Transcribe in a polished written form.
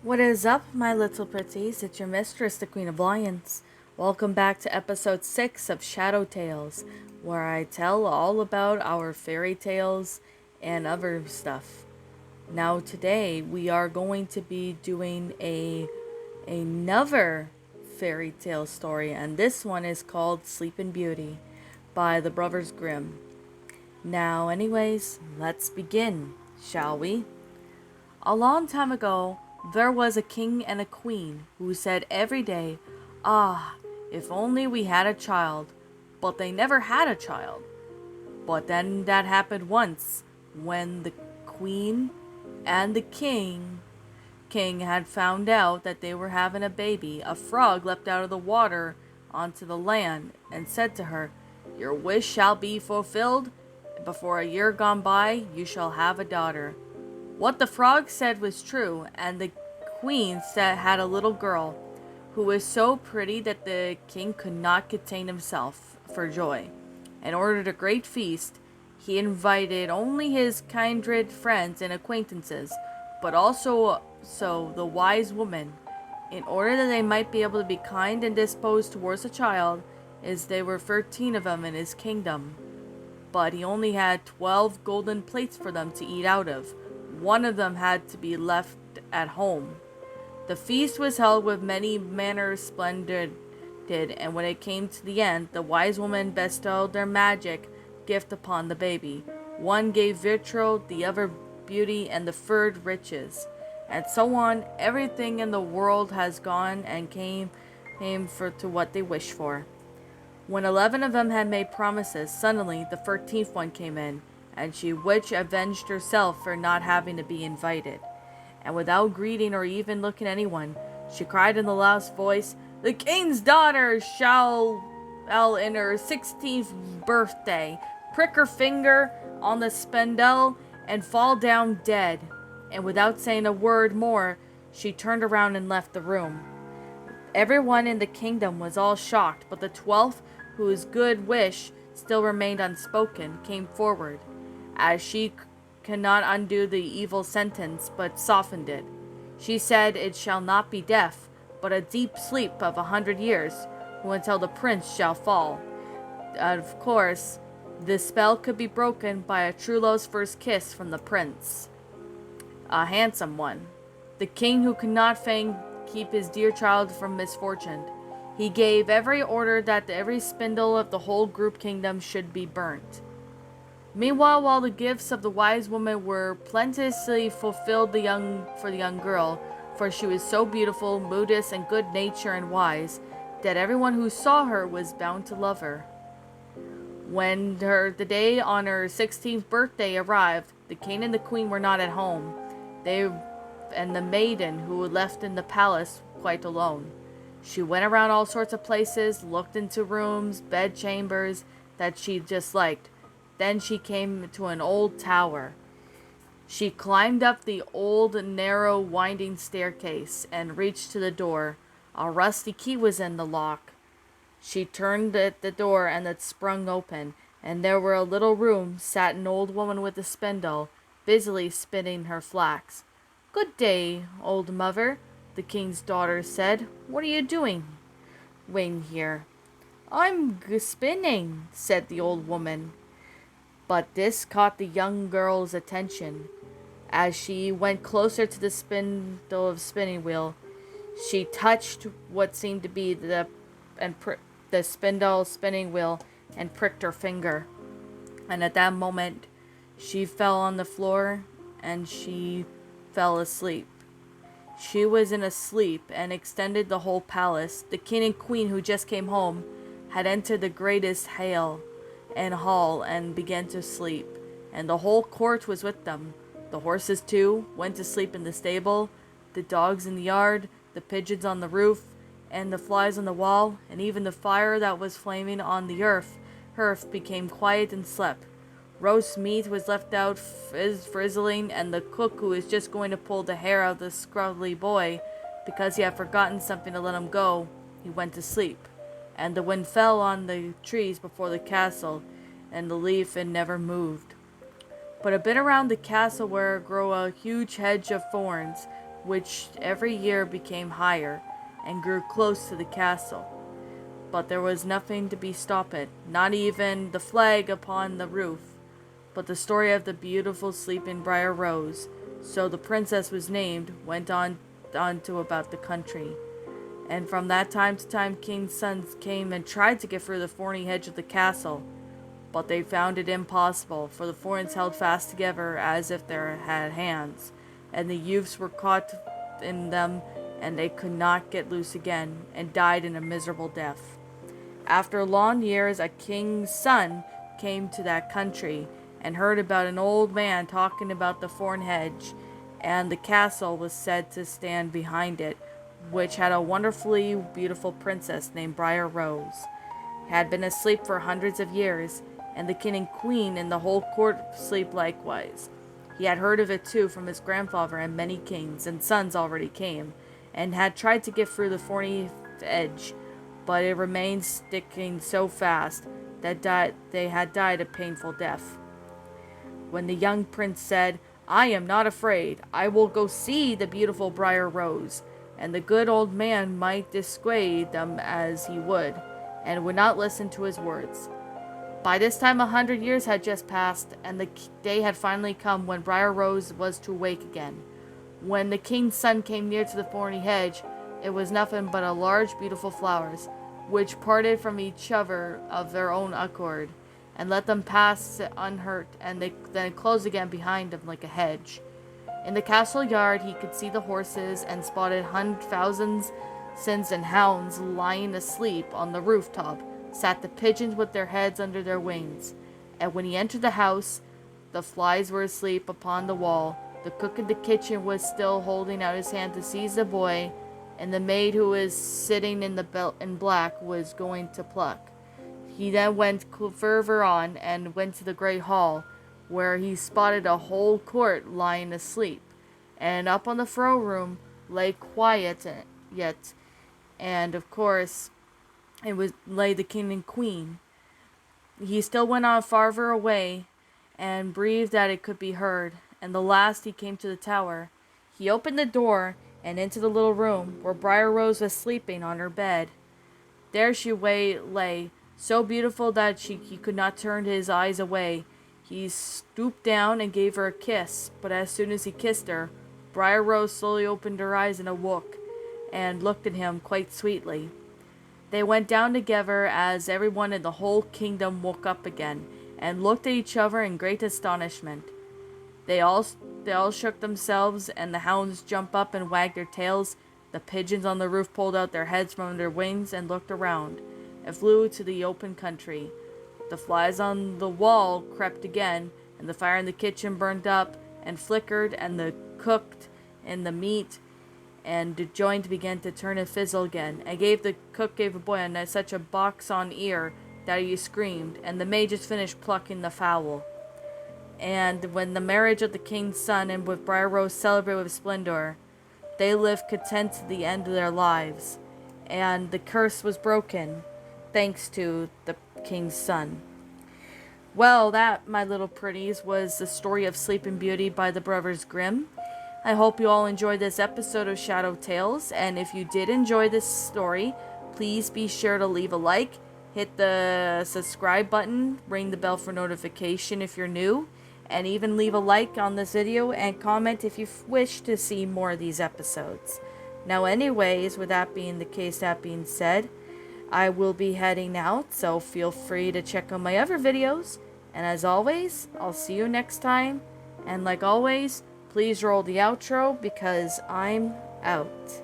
What is up, my little pretties? It's your mistress, the Queen of Lions. Welcome back to episode 6 of Shadow Tales, where I tell all about our fairy tales and other stuff. Now, today we are going to be doing another fairy tale story, and this one is called Sleeping Beauty by the Brothers Grimm. Now, anyways, let's begin, shall we? A long time ago, there was a king and a queen who said every day, "Ah, if only we had a child." But they never had a child. But then that happened once when the queen and the king had found out that they were having a baby. A frog leapt out of the water onto the land and said to her, "Your wish shall be fulfilled. Before a year gone by, you shall have a daughter." What the frog said was true, and the queen said had a little girl who was so pretty that the king could not contain himself for joy, and ordered a great feast. He invited only his kindred friends and acquaintances, but also the wise woman, in order that they might be able to be kind and disposed towards the child, as there were 13 of them in his kingdom. But he only had 12 golden plates for them to eat out of. One of them had to be left at home. The feast was held with many manners splendid, and when it came to the end, the wise women bestowed their magic gift upon the baby. One gave vitriol, the other beauty, and the third riches. And so on, everything in the world has gone and came to what they wished for. When 11 of them had made promises, suddenly the 13th one came in, and she which avenged herself for not having to be invited. And without greeting or even looking at anyone, she cried in the loudest voice, "The king's daughter shall, in her 16th birthday, prick her finger on the spindle and fall down dead." And without saying a word more, she turned around and left the room. Everyone in the kingdom was all shocked, but the 12th, whose good wish still remained unspoken, came forward, as she cannot undo the evil sentence, but softened it. She said, "It shall not be death, but a deep sleep of 100 years, until the prince shall fall." Of course, the spell could be broken by a true love's first kiss from the prince, a handsome one. The king, who could not fain keep his dear child from misfortune, he gave every order that every spindle of the whole group kingdom should be burnt. Meanwhile, while the gifts of the wise woman were plenteously fulfilled for the young girl, for she was so beautiful, modest, and good-natured and wise, that everyone who saw her was bound to love her. When the day on her 16th birthday arrived, the king and the queen were not at home. They and the maiden, who was left in the palace quite alone. She went around all sorts of places, looked into rooms, bed chambers that she just liked. Then she came to an old tower. She climbed up the old, narrow, winding staircase and reached to the door. A rusty key was in the lock. She turned at the door and it sprung open, and there were a little room sat an old woman with a spindle, busily spinning her flax. "Good day, old mother," the king's daughter said. "What are you doing here?" "I'm spinning," said the old woman. But this caught the young girl's attention. As she went closer to the spindle of spinning wheel, she touched what seemed to be the spindle spinning wheel and pricked her finger. And at that moment, she fell on the floor and she fell asleep. She was in a sleep and extended the whole palace. The king and queen, who just came home, had entered the greatest hall and began to sleep, and the whole court was with them. The horses, too, went to sleep in the stable, the dogs in the yard, the pigeons on the roof, and the flies on the wall, and even the fire that was flaming on the hearth became quiet and slept. Roast meat was left out frizzling, and the cook, who was just going to pull the hair out of the scrubbly boy because he had forgotten something to let him go, he went to sleep. And the wind fell on the trees before the castle, and the leaf it never moved. But a bit around the castle where grew a huge hedge of thorns, which every year became higher and grew close to the castle. But there was nothing to be stopped it, not even the flag upon the roof, but the story of the beautiful sleeping Briar Rose. So the princess was named, went on to about the country. And from that time to time, king's sons came and tried to get through the thorny hedge of the castle, but they found it impossible, for the thorns held fast together as if they had hands, and the youths were caught in them, and they could not get loose again, and died in a miserable death. After long years, a king's son came to that country, and heard about an old man talking about the thorn hedge, and the castle was said to stand behind it, which had a wonderfully beautiful princess named Briar Rose. Had been asleep for hundreds of years, and the king and queen and the whole court sleep likewise. He had heard of it too from his grandfather, and many kings and sons already came, and had tried to get through the thorny edge, but it remained sticking so fast that they had died a painful death. When the young prince said, "I am not afraid, I will go see the beautiful Briar Rose," and the good old man might dissuade them as he would, and would not listen to his words. By this time 100 years had just passed, and the day had finally come when Briar Rose was to wake again. When the king's son came near to the thorny hedge, it was nothing but a large beautiful flowers, which parted from each other of their own accord, and let them pass unhurt, and they then closed again behind him like a hedge. In the castle yard he could see the horses, and spotted thousands and hounds lying asleep. On the rooftop sat the pigeons with their heads under their wings, and when he entered the house, the flies were asleep upon the wall. The cook in the kitchen was still holding out his hand to seize the boy, and the maid who was sitting in the belt in black was going to pluck. He then went further on, and went to the great hall, where he spotted a whole court lying asleep, and up on the throne room lay quiet yet, and of course lay the king and queen. He still went on farther away, and breathed that it could be heard, and the last he came to the tower. He opened the door, and into the little room where Briar Rose was sleeping on her bed. There she lay, so beautiful that he could not turn his eyes away. He stooped down and gave her a kiss, but as soon as he kissed her, Briar Rose slowly opened her eyes and awoke, and looked at him quite sweetly. They went down together as everyone in the whole kingdom woke up again, and looked at each other in great astonishment. They all shook themselves, and the hounds jumped up and wagged their tails. The pigeons on the roof pulled out their heads from their wings and looked around, and flew to the open country. The flies on the wall crept again, and the fire in the kitchen burned up and flickered, and the cooked and the meat and the joint began to turn and fizzle again. And the cook gave the boy such a box on ear that he screamed, and the maid just finished plucking the fowl. And when the marriage of the king's son and with Briar Rose celebrated with splendor, they lived content to the end of their lives, and the curse was broken, thanks to the king's son. Well, that, my little pretties, was the story of Sleeping Beauty by the Brothers Grimm. I hope you all enjoyed this episode of Shadow Tales, and if you did enjoy this story, please be sure to leave a like, hit the subscribe button, ring the bell for notification if you're new, and even leave a like on this video and comment if you wish to see more of these episodes. Now anyways, with that being the case, that being said, I will be heading out, so feel free to check out my other videos, and as always, I'll see you next time, and like always, please roll the outro because I'm out.